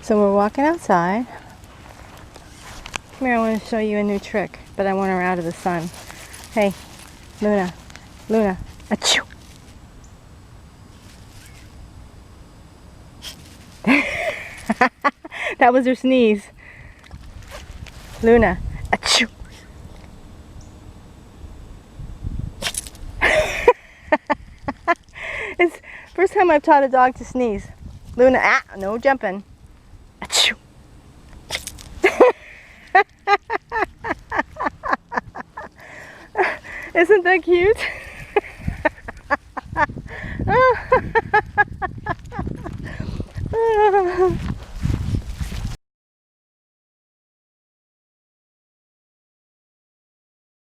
So we're walking outside. Come here, I want to show you a new trick, but I want her out of the sun. Hey, Luna, Luna, achoo. That was her sneeze. Luna, achoo. It's first time I've taught a dog to sneeze. Luna, ah, no jumping. Achoo. Isn't that cute?